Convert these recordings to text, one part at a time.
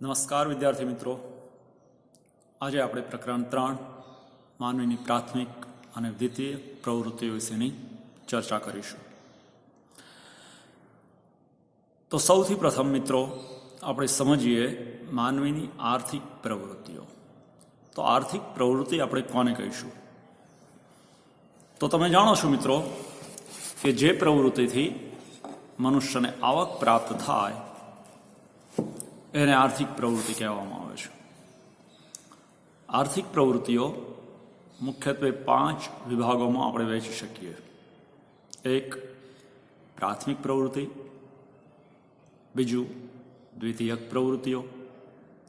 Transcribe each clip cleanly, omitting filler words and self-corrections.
નમસ્કાર વિદ્યાર્થી મિત્રો, આજે આપણે પ્રકરણ 3 માનવીની પ્રાથમિક અને દ્વિતીય પ્રવૃત્તિઓ વિશેની ચર્ચા કરીશું. તો સૌથી પ્રથમ મિત્રો આપણે સમજીએ માનવીની આર્થિક પ્રવૃત્તિઓ. તો આર્થિક પ્રવૃત્તિ આપણે કોને કહીશું? તો તમે જાણો છો મિત્રો કે જે પ્રવૃત્તિથી મનુષ્યને આવક પ્રાપ્ત થાય એને આર્થિક પ્રવૃત્તિ કહેવામાં આવે છે. આર્થિક પ્રવૃત્તિઓ મુખ્યત્વે 5 વિભાગોમાં આપણે વહેંચી શકીએ. 1 પ્રાથમિક પ્રવૃત્તિ, 2 દ્વિતીયક પ્રવૃત્તિઓ,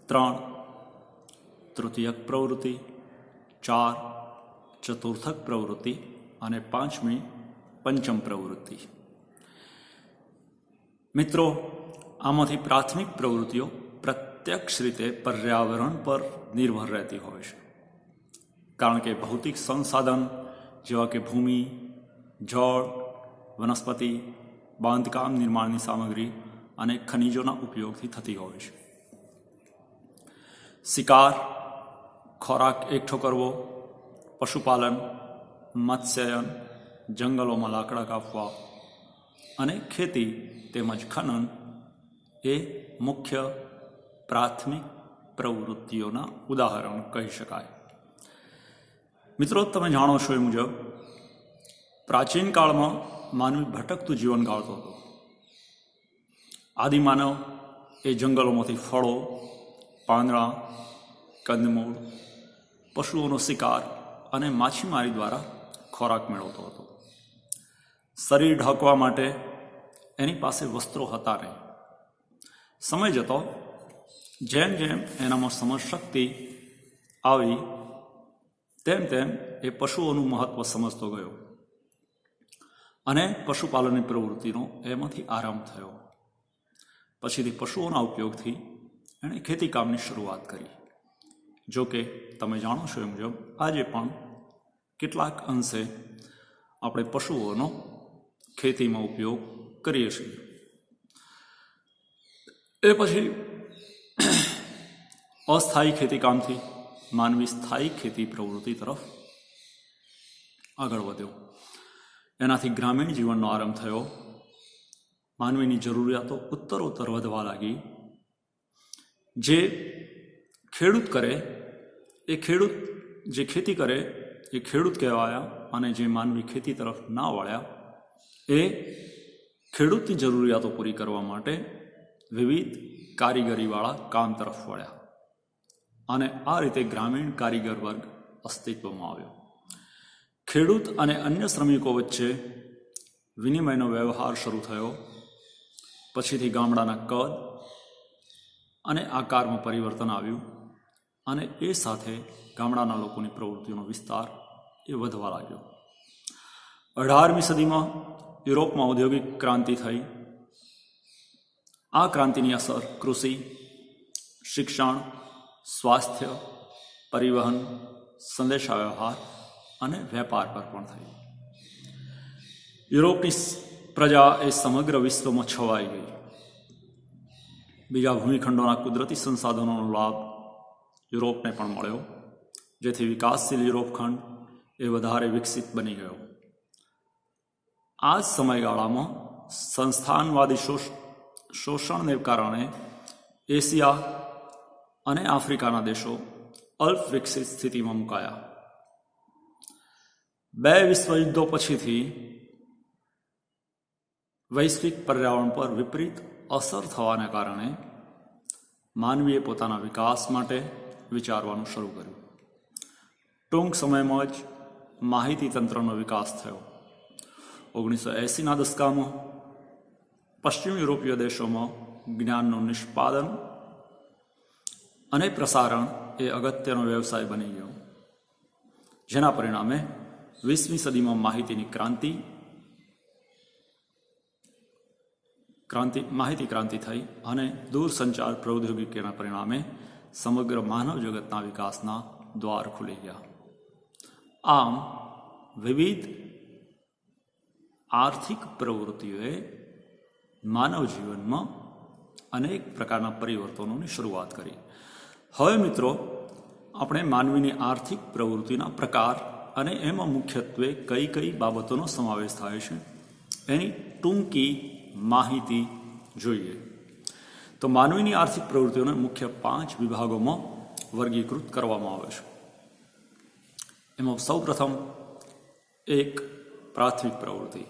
3 તૃતીયક પ્રવૃત્તિ, 4 ચતુર્થક પ્રવૃત્તિ અને 5મી પંચમ પ્રવૃત્તિ. મિત્રો, આમાંથી પ્રાથમિક પ્રવૃત્તિઓ પ્રત્યક્ષ રીતે પર્યાવરણ પર નિર્ભર રહેતી હોય છે, કારણ કે ભૌતિક સંસાધન જેવા કે ભૂમિ, જળ, વનસ્પતિ, બાંધકામ નિર્માણની સામગ્રી અને ખનિજોના ઉપયોગથી થતી હોય છે. શિકાર, ખોરાક એકઠો કરવો, પશુપાલન, મત્સ્યયન, જંગલોમાં લાકડા કાપવા અને ખેતી તેમજ ખનન એ મુખ્ય પ્રાથમિક પ્રવૃત્તિઓના ઉદાહરણ કહી શકાય. મિત્રો, તમે જાણો છો એ મુજબ પ્રાચીન કાળમાં માનવી ભટકતું જીવન ગાળતો હતો. આદિમાનવ એ જંગલોમાંથી ફળો, પાંદડા, કંદમૂળ, પશુઓનો શિકાર અને માછીમારી દ્વારા ખોરાક મેળવતો હતો. શરીર ઢાંકવા માટે એની પાસે વસ્ત્રો હતા નહીં. સમય જતો જેમ જેમ એનામાં સમજશક્તિ આવી તેમ તેમ એ પશુઓનું મહત્વ સમજતો ગયો અને પશુપાલનની પ્રવૃત્તિનો એમાંથી આરંભ થયો. પછીથી પશુઓના ઉપયોગથી એણે ખેતીકામની શરૂઆત કરી. જો કે તમે જાણો છો એ મુજબ આજે પણ કેટલાક અંશે આપણે પશુઓનો ખેતીમાં ઉપયોગ કરીએ છીએ. એ પછી અસ્થાયી ખેતીકામથી માનવી સ્થાયી ખેતી પ્રવૃત્તિ તરફ આગળ વધ્યો. એનાથી ગ્રામીણ જીવનનો આરંભ થયો. માનવીની જરૂરિયાતો ઉત્તરોત્તર વધવા લાગી. જે ખેડૂત કરે એ ખેડૂત, જે ખેતી કરે એ ખેડૂત કહેવાયા અને જે માનવી ખેતી તરફ ના વળ્યા એ ખેડૂતની જરૂરિયાતો પૂરી કરવા માટે વિવિધ કારીગરીવાળા કામ તરફ વળ્યા અને આ રીતે ગ્રામીણ કારીગર વર્ગ અસ્તિત્વમાં આવ્યો. ખેડૂત અને અન્ય શ્રમિકો વચ્ચે વિનિમયનો વ્યવહાર શરૂ થયો. પછીથી ગામડાના કદ અને આકારમાં પરિવર્તન આવ્યું અને એ સાથે ગામડાના લોકોની પ્રવૃત્તિઓનો વિસ્તાર એ વધવા લાગ્યો. 18મી સદીમાં યુરોપમાં ઔદ્યોગિક ક્રાંતિ થઈ. આ ક્રાંતિની અસર કૃષિ, શિક્ષણ, સ્વાસ્થ્ય, પરિવહન, સંદેશાવ્યવહાર અને વેપાર પર પણ થઈ. યુરોપની પ્રજા એ સમગ્ર વિશ્વમાં છવાઈ ગઈ. બીજા ભૂમિખંડોના કુદરતી સંસાધનોનો લાભ યુરોપને પણ મળ્યો, જેથી વિકાસશીલ યુરોપ ખંડ એ વધારે વિકસિત બની ગયો. આ જ સમયગાળામાં સંસ્થાનવાદી શોષણને કારણે એશિયા અને આફ્રિકાના દેશો અલ્પ વિકસિત સ્થિતિમાં મુકાયા. 2 વિશ્વયુદ્ધો પછીથી વૈશ્વિક પર્યાવરણ પર વિપરીત અસર થવાના કારણે માનવીએ પોતાના વિકાસ માટે વિચારવાનું શરૂ કર્યું. ટૂંક સમયમાં જ માહિતી તંત્રનો વિકાસ થયો. 1980ના દશકામાં પશ્ચિમ યુરોપીય દેશોમાં જ્ઞાનનું નિષ્પાદન અને પ્રસારણ એ અગત્યનો વ્યવસાય બની ગયો, જેના પરિણામે 20મી સદીમાં માહિતીની માહિતી ક્રાંતિ થઈ અને દૂરસંચાર પ્રૌદ્યોગિકીના પરિણામે સમગ્ર માનવ જગતના વિકાસના દ્વાર ખુલી ગયા. આમ વિવિધ આર્થિક પ્રવૃત્તિઓએ માનવ જીવનમાં અનેક પ્રકારના પરિવર્તનોની શરૂઆત કરી. હવે મિત્રો આપણે માનવીની આર્થિક પ્રવૃત્તિના પ્રકાર અને એમાં મુખ્યત્વે કઈ કઈ બાબતોનો સમાવેશ થાય છે એની ટૂંકી માહિતી જોઈએ. તો માનવીની આર્થિક પ્રવૃત્તિઓને મુખ્ય 5 વિભાગોમાં વર્ગીકૃત કરવામાં આવે છે. એમાં સૌ પ્રથમ એક પ્રાથમિક પ્રવૃત્તિ.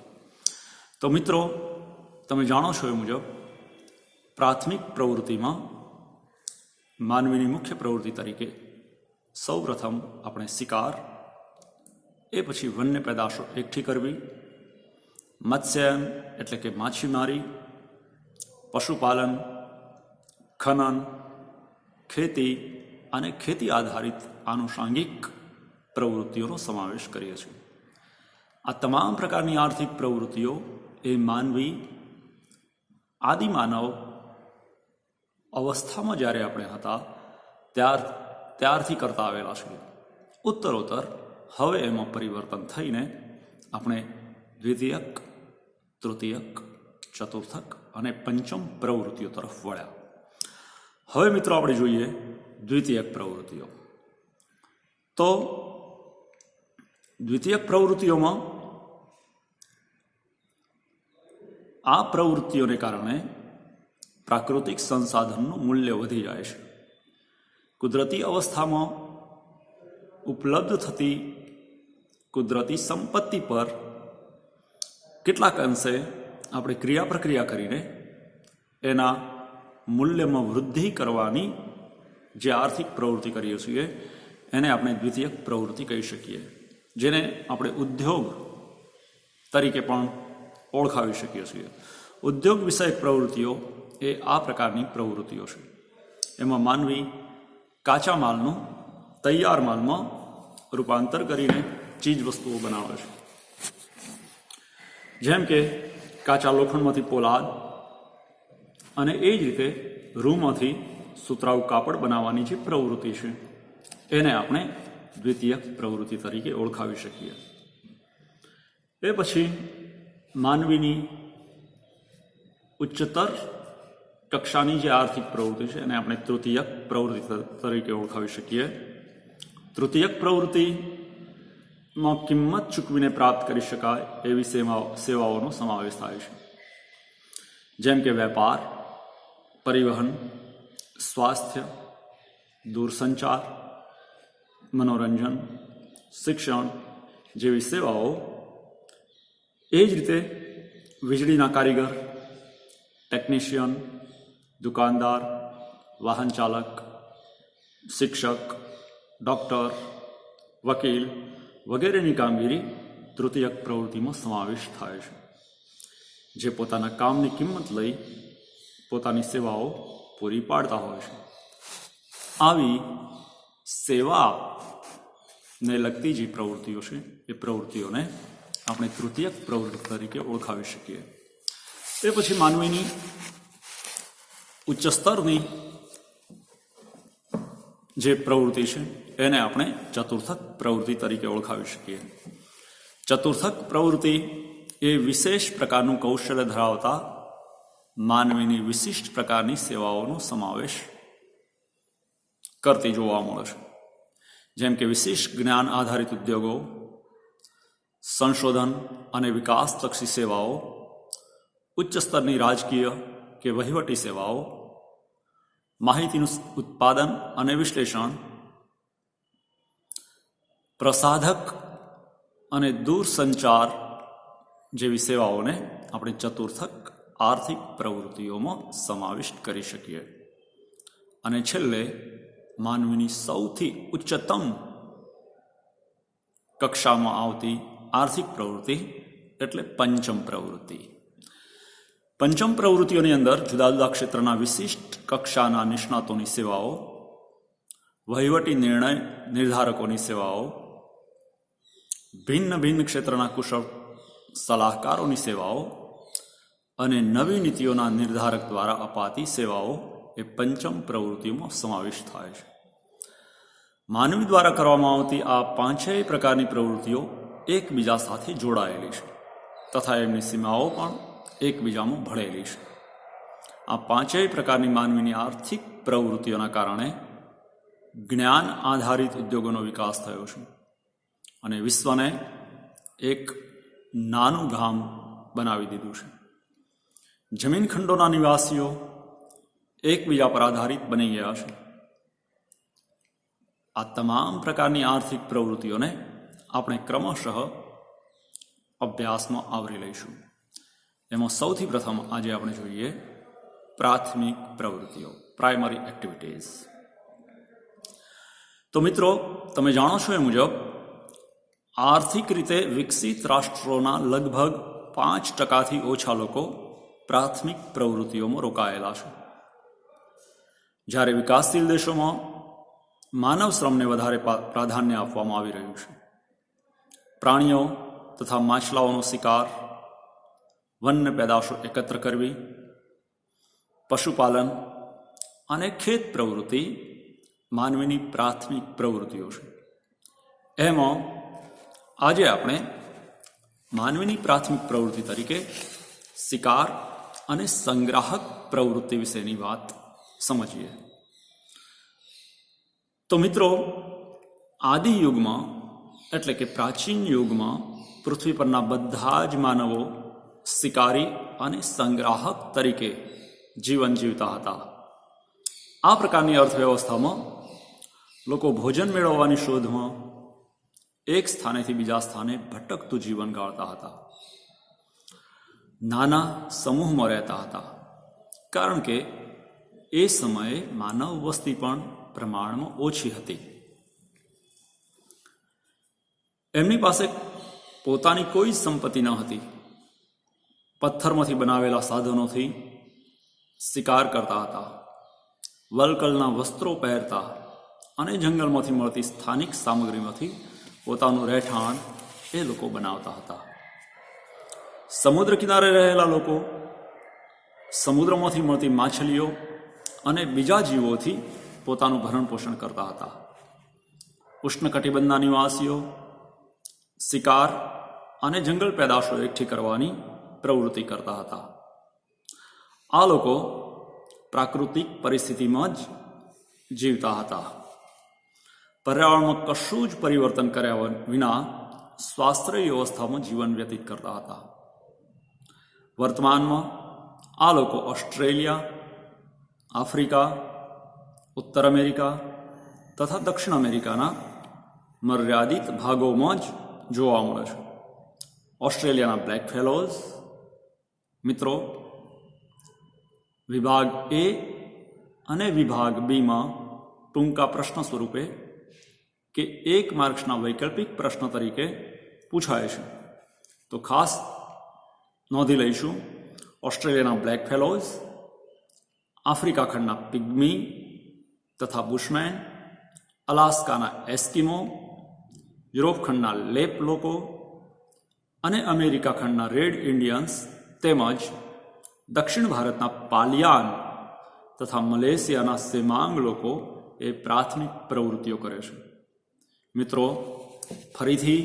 તો મિત્રો તમે જાણો છો એ મુજબ પ્રાથમિક પ્રવૃત્તિમાં માનવીની મુખ્ય પ્રવૃત્તિ તરીકે સૌ પ્રથમ આપણે શિકાર, એ પછી વન્ય પેદાશો એકઠી કરવી, મત્સ્યન એટલે કે માછીમારી, પશુપાલન, ખનન, ખેતી અને ખેતી આધારિત આનુષાંગિક પ્રવૃત્તિઓનો સમાવેશ કરીએ છીએ. આ તમામ પ્રકારની આર્થિક પ્રવૃત્તિઓ એ માનવી આદિમાનવ અવસ્થામાં જ્યારે આપણે હતા ત્યારથી કરતા આવેલા છે. ઉત્તરોત્તર હવે એમાં પરિવર્તન થઈને આપણે દ્વિતીયક, તૃતીયક, ચતુર્થક અને પંચમ પ્રવૃત્તિઓ તરફ વળ્યા. હવે મિત્રો આપણે જોઈએ દ્વિતીયક પ્રવૃત્તિઓ. તો દ્વિતીયક પ્રવૃત્તિઓમાં આ પ્રવૃત્તિઓને કારણે પ્રાકૃતિક સંસાધનનું મૂલ્ય વધી જાય છે. કુદરતી અવસ્થામાં ઉપલબ્ધ થતી કુદરતી સંપત્તિ પર કેટલાક અંશે આપણે ક્રિયા પ્રક્રિયા કરીને એના મૂલ્યમાં વૃદ્ધિ કરવાની જે આર્થિક પ્રવૃત્તિ કરીએ છીએ એને આપણે દ્વિતીયક પ્રવૃત્તિ કહી શકીએ, જેને આપણે ઉદ્યોગ તરીકે પણ ઓળખાવી શકીએ છીએ. ઉદ્યોગ વિષયક પ્રવૃત્તિઓ એ આ પ્રકારની પ્રવૃત્તિઓ છે. એમાં માનવી કાચા માલનું તૈયાર માલમાં રૂપાંતર કરીને ચીજ વસ્તુઓ બનાવે છે. જેમ કે કાચા લોખંડમાંથી પોલાદ અને એ જ રીતે રૂમાંથી સુતરાઉ કાપડ બનાવવાની જે પ્રવૃત્તિ છે એને આપણે દ્વિતીયક પ્રવૃત્તિ તરીકે ઓળખાવી શકીએ. એ પછી માનવીની ઉચ્ચતર કક્ષાની જે આર્થિક પ્રવૃત્તિ છે એને આપણે તૃતીયક પ્રવૃત્તિ તરીકે ઓળખાવી શકીએ. તૃતીયક પ્રવૃત્તિમાં કિંમત ચૂકવીને પ્રાપ્ત કરી શકાય એવી સેવાઓનો સમાવેશ થાય છે. જેમ કે વેપાર, પરિવહન, સ્વાસ્થ્ય, દૂરસંચાર, મનોરંજન, શિક્ષણ જેવી સેવાઓ. એ જ રીતે વીજળીના કારીગર, ટેકનિશિયન, દુકાનદાર, વાહન ચાલક, શિક્ષક, ડૉક્ટર, વકીલ વગેરેની કામગીરી તૃતીયક પ્રવૃત્તિમાં સમાવેશ થાય છે, જે પોતાના કામની કિંમત લઈ પોતાની સેવાઓ પૂરી પાડતા હોય છે. આવી સેવાને લગતી જે પ્રવૃત્તિઓ છે એ પ્રવૃત્તિઓને આપણે તૃતીયક પ્રવૃત્તિ તરીકે ઓળખાવી શકીએ. તે પછી માનવીની ઉચ્ચ સ્તરની જે પ્રવૃત્તિ છે એને આપણે ચતુર્થક પ્રવૃત્તિ તરીકે ઓળખાવી શકીએ. ચતુર્થક પ્રવૃત્તિ એ વિશેષ પ્રકારનું કૌશલ્ય ધરાવતા માનવીની વિશિષ્ટ પ્રકારની સેવાઓનો સમાવેશ કરતી જોવા મળે છે. જેમ કે વિશિષ્ટ જ્ઞાન આધારિત ઉદ્યોગો, સંશોધન અને વિકાસલક્ષી સેવાઓ, ઉચ્ચ સ્તરની રાજકીય કે વહીવટી સેવાઓ, માહિતીનું ઉત્પાદન અને વિશ્લેષણ, પ્રસાધક અને દૂરસંચાર જેવી સેવાઓને આપણે ચતુર્થક આર્થિક પ્રવૃત્તિઓમાં સમાવિષ્ટ કરી શકીએ. અને છેલ્લે માનવીની સૌથી ઉચ્ચતમ કક્ષામાં આવતી આર્થિક પ્રવૃત્તિ એટલે પંચમ પ્રવૃત્તિ. પંચમ પ્રવૃત્તિઓની અંદર જુદા જુદા ક્ષેત્રના વિશિષ્ટ કક્ષાના નિષ્ણાતોની સેવાઓ, વહીવટી નિર્ણય નિર્ધારકોની સેવાઓ, ભિન્ન ભિન્ન ક્ષેત્રના કુશળ સલાહકારોની સેવાઓ અને નવી નીતિઓના નિર્ધારક દ્વારા અપાતી સેવાઓ એ પંચમ પ્રવૃત્તિઓમાં સમાવેશ થાય છે. માનવી દ્વારા કરવામાં આવતી આ પાંચેય પ્રકારની પ્રવૃત્તિઓ એકબીજા સાથે જોડાયેલી છે તથા એમની સીમાઓ પણ એકબીજામાં ભળેલી છે. આ પાંચેય પ્રકારની માનવીની આર્થિક પ્રવૃત્તિઓના કારણે જ્ઞાન આધારિત ઉદ્યોગોનો વિકાસ થયો છે અને વિશ્વને એક નાનું ગામ બનાવી દીધું છે. જમીન ખંડોના નિવાસીઓ એકબીજા પર આધારિત બની ગયા છે. આ તમામ પ્રકારની આર્થિક પ્રવૃત્તિઓને આપણે ક્રમશઃ અભ્યાસમાં આવરી લઈશું. એમાં સૌથી પ્રથમ આજે આપણે જોઈએ પ્રાથમિક પ્રવૃત્તિઓ, પ્રાઇમરી એક્ટિવિટીઝ. તો મિત્રો, તમે જાણો છો એ મુજબ આર્થિક રીતે વિકસિત રાષ્ટ્રોના લગભગ 5%થી ઓછા લોકો પ્રાથમિક પ્રવૃત્તિઓમાં રોકાયેલા છે, જ્યારે વિકાસશીલ દેશોમાં માનવ શ્રમને વધારે પ્રાધાન્ય આપવામાં આવી રહ્યું છે. પ્રાણીઓ તથા માછલાઓનો શિકાર, વન્ય પેદાશો એકત્ર કરવી, પશુપાલન અને ખેત પ્રવૃત્તિ માનવીની પ્રાથમિક પ્રવૃત્તિઓ છે. એમાં આજે આપણે માનવીની પ્રાથમિક પ્રવૃત્તિ તરીકે શિકાર અને સંગ્રાહક પ્રવૃત્તિ વિશેની વાત સમજીએ. તો મિત્રો, આદિ યુગમાં એટલે કે પ્રાચીન યુગમાં પૃથ્વી પરના બધા જ માનવો શિકારી અને સંગ્રાહક તરીકે જીવન જીવતા હતા. આ પ્રકારની અર્થવ્યવસ્થામાં લોકો ભોજન મેળવવાની શોધમાં એક સ્થાનેથી બીજા સ્થાને ભટકતું જીવન ગાળતા હતા. નાના સમૂહમાં રહેતા હતા, કારણ કે એ સમયે માનવ વસ્તી પણ પ્રમાણમાં ઓછી હતી. એમની પાસે પોતાની કોઈ સંપત્તિ ન હતી. પથ્થરમાંથી બનાવેલા સાધનોથી શિકાર કરતા હતા, વલકલના વસ્ત્રો પહેરતા અને જંગલમાંથી મળતી સ્થાનિક સામગ્રીમાંથી પોતાનું રહેઠાણ એ લોકો બનાવતા હતા. સમુદ્ર કિનારે રહેલા લોકો સમુદ્રમાંથી મળતી માછલીઓ અને બીજા જીવોથી પોતાનું ભરણ પોષણ કરતા હતા. ઉષ્ણકટિબંધના નિવાસીઓ શિકાર અને જંગલ પેદાશો એકઠી કરવાની પ્રવૃત્તિ કરતા હતા. આ લોકો પ્રાકૃતિક પરિસ્થિતિમાં જ જીવતા હતા. પર્યાવરણમાં કશું જ પરિવર્તન કર્યા વિના સ્વાશ્રય વ્યવસ્થામાં જીવન વ્યતીત કરતા હતા. વર્તમાનમાં આ લોકો ઓસ્ટ્રેલિયા, આફ્રિકા, ઉત્તર અમેરિકા તથા દક્ષિણ અમેરિકાના મર્યાદિત ભાગોમાં જ જોવા મળે છે. ઓસ્ટ્રેલિયાના બ્લેક ફેલોઝ. મિત્રો, વિભાગ એ અને વિભાગ બીમાં ટૂંકા પ્રશ્ન સ્વરૂપે કે 1 માર્ક્સના વૈકલ્પિક પ્રશ્ન તરીકે પૂછાય છે. તો ખાસ નોંધી લઈશું ઓસ્ટ્રેલિયાના બ્લેક ફેલોઝ, આફ્રિકા ખંડના પિગ્મી તથા બુશમેન, અલાસ્કાના એસ્કિમો, યુરોપ ખંડના લેપ લોકો અને અમેરિકા ખંડના રેડ ઇન્ડિયન્સ તેમજ દક્ષિણ ભારતના પાલિયાન તથા મલેશિયાના સેમાંગ લોકો એ પ્રાથમિક પ્રવૃત્તિઓ કરે છે. મિત્રો, ફરીથી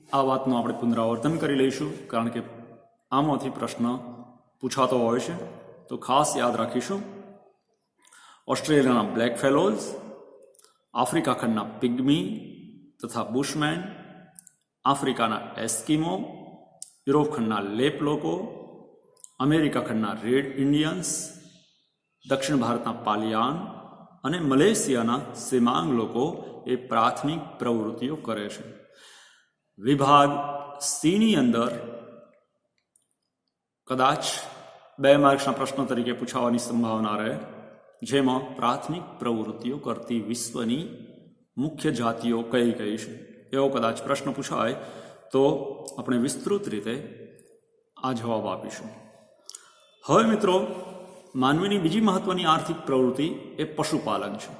આ વાતનું આપણે પુનરાવર્તન કરી લઈશું, કારણ કે આમાંથી પ્રશ્ન પૂછાતો હોય છે, તો ખાસ યાદ રાખીશું. ઓસ્ટ્રેલિયાના બ્લેક ફેલોઝ, આફ્રિકા ખંડના પિગ્મી તથા બુશમેન, આફ્રિકાના એસ્કિમો, યુરોપ ખંડના લેપ લોકો, અમેરિકા ખંડના રેડ ઇન્ડિયન્સ, દક્ષિણ ભારતના પાલિયાન અને મલેશિયાના સેમાંગ લોકો એ પ્રાથમિક પ્રવૃત્તિઓ કરે છે. વિભાગ સીની અંદર કદાચ 2 માર્ક્સના પ્રશ્નો તરીકે પૂછાવાની સંભાવના રહે, જેમાં પ્રાથમિક પ્રવૃત્તિઓ કરતી વિશ્વની મુખ્ય જાતિઓ કઈ કઈ છે એવો કદાચ પ્રશ્ન પૂછાય તો આપણે વિસ્તૃત રીતે આ જવાબ આપીશું. હવે મિત્રો, માનવીની બીજી મહત્વની આર્થિક પ્રવૃત્તિ એ પશુપાલન છે.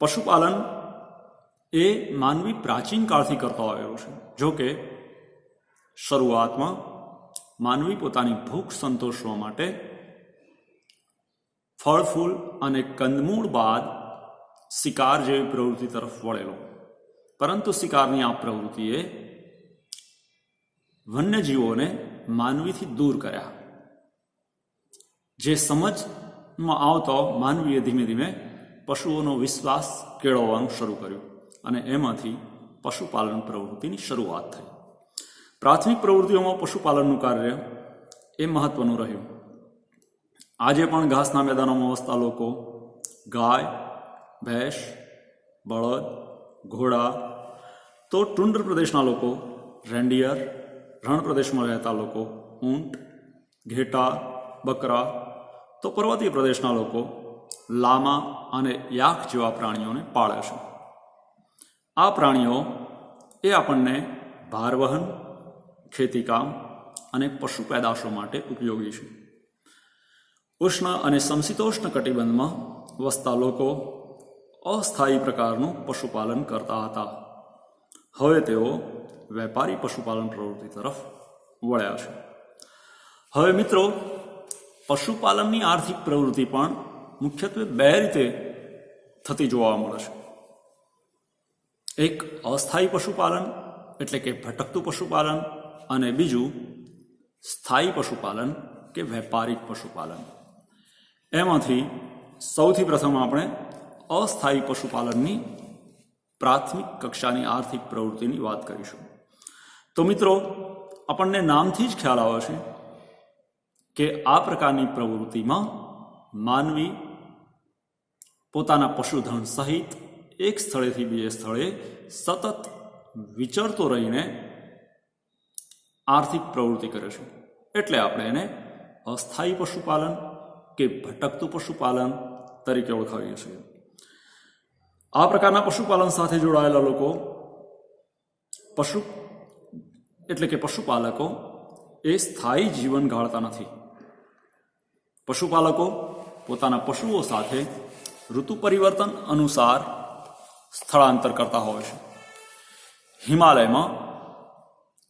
પશુપાલન એ માનવી પ્રાચીન કાળથી કરતો આવ્યો છે. જો કે શરૂઆતમાં માનવી પોતાની ભૂખ સંતોષવા માટે ફળ ફૂલ અને કંદમૂળ બાદ શિકાર જેવી પ્રવૃત્તિ તરફ વળેલો, પરંતુ શિકારની આ પ્રવૃત્તિએ વન્યજીવોને માનવીથી દૂર કર્યા. જે સમજમાં આવતો માનવીએ ધીમે ધીમે પશુઓનો વિશ્વાસ કેળવવાનું શરૂ કર્યું અને એમાંથી પશુપાલન પ્રવૃત્તિની શરૂઆત થઈ. પ્રાથમિક પ્રવૃત્તિઓમાં પશુપાલનનું કાર્ય એ મહત્વનું રહ્યું. આજે પણ ઘાસના મેદાનોમાં વસતા લોકો ગાય, ભેંસ, બળદ, ઘોડા, તો ટુંડ્ર પ્રદેશના લોકો રેન્ડિયર, રણ પ્રદેશમાં રહેતા લોકો ઊંટ, ઘેટા, બકરા, તો પર્વતીય પ્રદેશના લોકો લામા અને યાક જેવા પ્રાણીઓને પાળે છે. આ પ્રાણીઓ એ આપણને ભારવહન, ખેતીકામ અને પશુ પેદાશો માટે ઉપયોગી છે. ઉષ્ણ અને સમશીતોષ્ણ કટિબંધમાં વસતા લોકો અસ્થાયી પ્રકારનું પશુપાલન કરતા હતા. હવે તેઓ વેપારી પશુપાલન પ્રવૃત્તિ તરફ વળ્યા છે. હવે મિત્રો, પશુપાલનની આર્થિક પ્રવૃત્તિ પણ મુખ્યત્વે બે રીતે થતી જોવા મળે છે. એક અસ્થાયી પશુપાલન એટલે કે ભટકતું પશુપાલન, અને બીજું સ્થાયી પશુપાલન કે વેપારિક પશુપાલન. એમાંથી સૌથી પ્રથમ આપણે અસ્થાયી પશુપાલનની પ્રાથમિક કક્ષાની આર્થિક પ્રવૃત્તિની વાત કરીશું. તો મિત્રો, આપણને નામથી જ ખ્યાલ આવે છે કે આ પ્રકારની પ્રવૃત્તિમાં માનવી પોતાના પશુધન સહિત એક સ્થળેથી બીજે સ્થળે સતત વિચરતો રહીને આર્થિક પ્રવૃત્તિ કરે છે. એટલે આપણે એને અસ્થાયી પશુપાલન કે ભટકતું પશુપાલન તરીકે ઓળખાવીએ છીએ. આ પ્રકારના પશુપાલન સાથે જોડાયેલા લોકો પશુપાલકો એ સ્થાયી જીવન ગાળતા નથી. પશુપાલકો પોતાના પશુઓ સાથે ઋતુ પરિવર્તન અનુસાર સ્થળાંતર કરતા હોય છે. હિમાલયમાં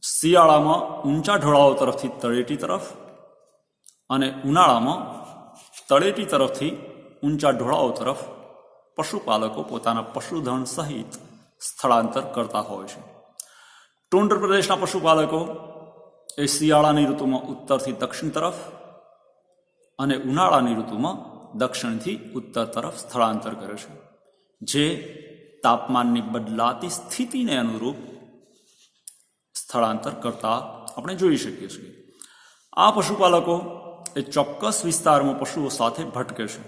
શિયાળામાં ઊંચા ઢોળાવો તરફથી તળેટી તરફ અને ઉનાળામાં તળેટી તરફથી ઊંચા ઢોળાવો તરફ પશુપાલકો પોતાના પશુધન સહિત સ્થળાંતર કરતા હોય છે. ટુંડ્ર પ્રદેશના પશુપાલકો એ શિયાળાની ઋતુમાં ઉત્તરથી દક્ષિણ તરફ અને ઉનાળાની ઋતુમાં દક્ષિણથી ઉત્તર તરફ સ્થળાંતર કરે છે, જે તાપમાનની બદલાતી સ્થિતિને અનુરૂપ સ્થળાંતર કરતા આપણે જોઈ શકીએ છીએ. આ પશુપાલકો એ ચોક્કસ વિસ્તારમાં પશુઓ સાથે ભટકે છે.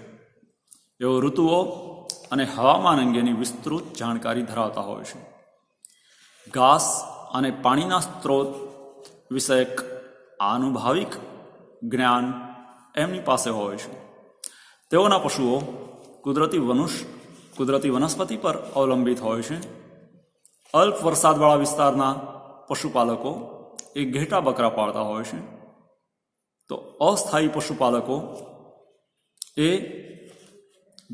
એઓ ઋતુઓ અને હવામાન અંગેની વિસ્તૃત જાણકારી ધરાવતા હોય છે. ઘાસ અને પાણીના સ્ત્રોત વિષયક આનુભાવિક જ્ઞાન એમની પાસે હોય છે. તેઓના પશુઓ કુદરતી વનસ્પતિ પર અવલંબિત હોય છે. અલ્પ વરસાદવાળા વિસ્તારના પશુપાલકો એ ઘેટા બકરા પાળતા હોય છે. તો અસ્થાયી પશુપાલકો એ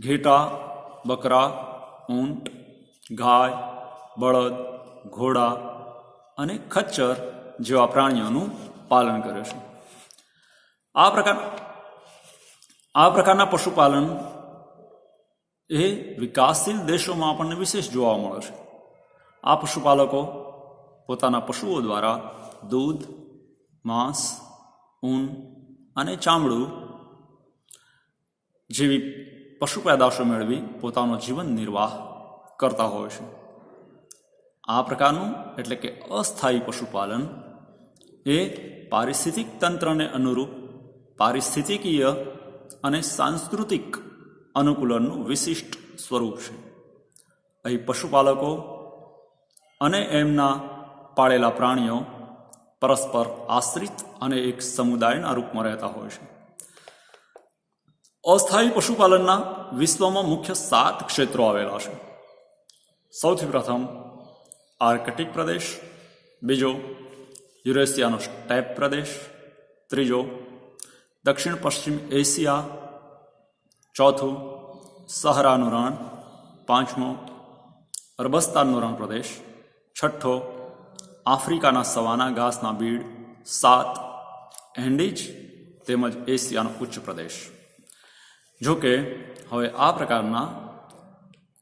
ઘેટા, બકરા, ઊંટ, ગાય, બળદ, ઘોડા અને ખચ્ચર જેવા પ્રાણીઓનું પાલન કરે છે. આ પ્રકારના પશુપાલન એ વિકાસશીલ દેશોમાં આપણને વિશેષ જોવા મળે છે. આ પશુપાલકો પોતાના પશુઓ દ્વારા દૂધ, માંસ, ઊન અને ચામડું જેવી પશુ પેદાશો મેળવી પોતાનો જીવન નિર્વાહ કરતા હોય છે. આ પ્રકારનું એટલે કે અસ્થાયી પશુપાલન એ પારિસ્થિતિક તંત્રને અનુરૂપ પારિસ્થિતિકીય અને સાંસ્કૃતિક અનુકૂલનનું વિશિષ્ટ સ્વરૂપ છે. અહીં પશુપાલકો અને એમના પાળેલા પ્રાણીઓ પરસ્પર આશ્રિત અને એક સમુદાયના રૂપમાં રહેતા હોય છે. અસ્થાયી પશુપાલનના વિશ્વમાં મુખ્ય 7 ક્ષેત્રો આવેલા છે. સૌથી પ્રથમ આર્કટિક પ્રદેશ, બીજો યુરેશિયાનો સ્ટેપ પ્રદેશ, ત્રીજો દક્ષિણ પશ્ચિમ એશિયા, ચોથું સહરાનું રણ, પાંચમો અરબસ્તાનનો રણ પ્રદેશ, છઠ્ઠો આફ્રિકાના સવાના ઘાસના બીડ, 7 એન્ડીજ તેમજ એશિયાનો ઉચ્ચ પ્રદેશ. જોકે હવે આ પ્રકારના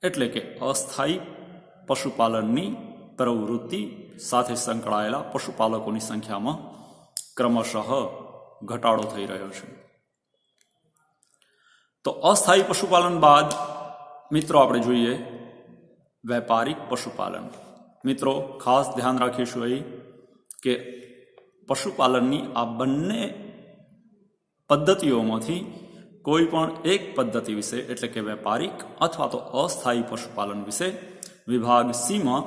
એટલે કે અસ્થાયી પશુપાલનની પ્રવૃત્તિ સાથે સંકળાયેલા પશુપાલકોની સંખ્યામાં ક્રમશઃ ઘટાડો થઈ રહ્યો છે. તો અસ્થાયી પશુપાલન બાદ મિત્રો આપણે જોઈએ વેપારિક પશુપાલન. મિત્રો ખાસ ધ્યાન રાખીશું અહીં કે પશુપાલનની આ બંને પદ્ધતિઓમાંથી કોઈ પણ એક પદ્ધતિ વિશે એટલે કે વેપારિક અથવા તો અસ્થાયી પશુપાલન વિશે વિભાગ સીમાં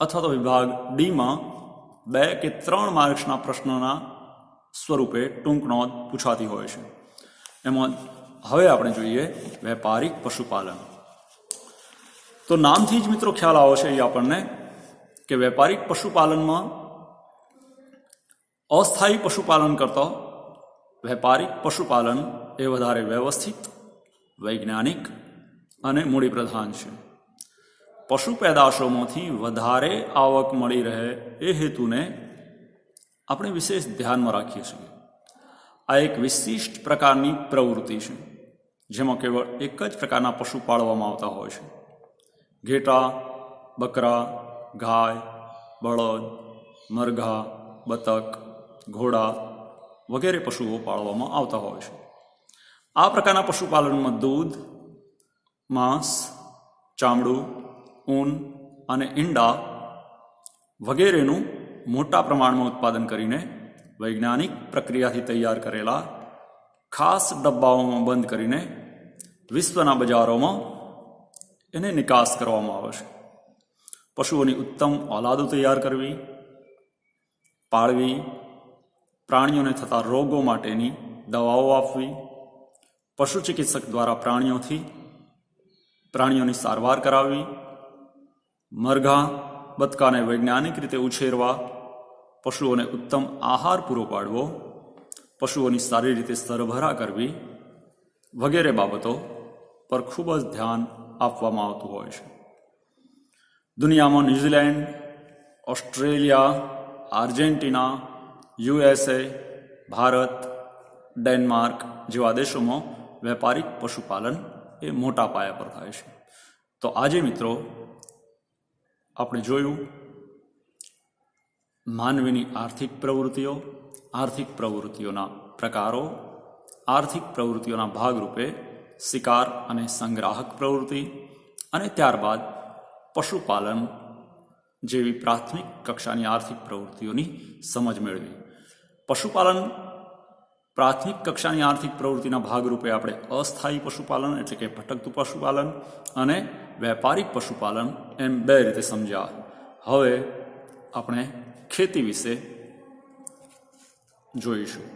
અથવા તો વિભાગ ડીમાં 2 કે 3 માર્ક્સના પ્રશ્નોના સ્વરૂપે ટૂંક નોંધ પૂછાતી હોય છે. એમાં હવે આપણે જોઈએ વેપારિક પશુપાલન. તો નામથી જ મિત્રો ખ્યાલ આવે છે એ આપણને કે વેપારિક પશુપાલનમાં અસ્થાયી પશુપાલન કરતા વેપારિક પશુપાલન એ વધારે વ્યવસ્થિત, વૈજ્ઞાનિક અને મૂડીપ્રધાન છે. પશુ પેદાશોમાંથી વધારે આવક મળી રહે એ હેતુને આપણે વિશેષ ધ્યાનમાં રાખીએ છીએ. આ એક વિશિષ્ટ પ્રકારની પ્રવૃત્તિ છે જેમાં કેવળ એક જ પ્રકારના પશુ પાળવામાં આવતા હોય છે. ઘેટા, બકરા, ગાય, બળદ, મરઘા, બતક, ઘોડા વગેરે પશુઓ પાળવામાં આવતા હોય છે. આ પ્રકારના પશુપાલનમાં દૂધ, માંસ, ચામડું, ઊન અને ઈંડા વગેરેનું મોટા પ્રમાણમાં ઉત્પાદન કરીને વૈજ્ઞાનિક પ્રક્રિયાથી તૈયાર કરેલા ખાસ ડબ્બાઓમાં બંધ કરીને વિશ્વના બજારોમાં એને નિકાસ કરવામાં આવે છે. પશુઓની ઉત્તમ ઓલાદો તૈયાર કરવી, પાળવી, પ્રાણીઓને થતા રોગો માટેની દવાઓ આપવી, પશુ ચિકિત્સક દ્વારા પ્રાણીઓની સારવાર કરાવવી, મરઘા, બતકાને વૈજ્ઞાનિક રીતે ઉછેરવા, પશુઓને ઉત્તમ આહાર પૂરો પાડવો, પશુઓની સારી રીતે સરભરા કરવી વગેરે બાબતો પર ખૂબ જ ધ્યાન આપવામાં આવતું હોય છે. દુનિયામાં New Zealand, Australia, Argentina, USA, Bharat, Denmark જેવા દેશોમાં વેપારિક પશુપાલન એ મોટા પાયા પર થાય છે. તો આજે મિત્રો આપણે જોયું માનવીની આર્થિક પ્રવૃત્તિઓ, આર્થિક પ્રવૃત્તિઓના પ્રકારો, આર્થિક પ્રવૃત્તિઓના ભાગરૂપે શિકાર અને સંગ્રાહક પ્રવૃત્તિ અને ત્યારબાદ પશુપાલન જેવી પ્રાથમિક કક્ષાની આર્થિક પ્રવૃત્તિઓની સમજ મેળવી. પશુપાલન પ્રાથમિક કક્ષાની આર્થિક પ્રવૃત્તિના ભાગરૂપે આપણે અસ્થાયી પશુપાલન એટલે કે ભટકતું પશુપાલન અને વેપારિક પશુપાલન એમ 2 રીતે સમજ્યા. હવે આપણે ખેતી વિશે જોઈશું.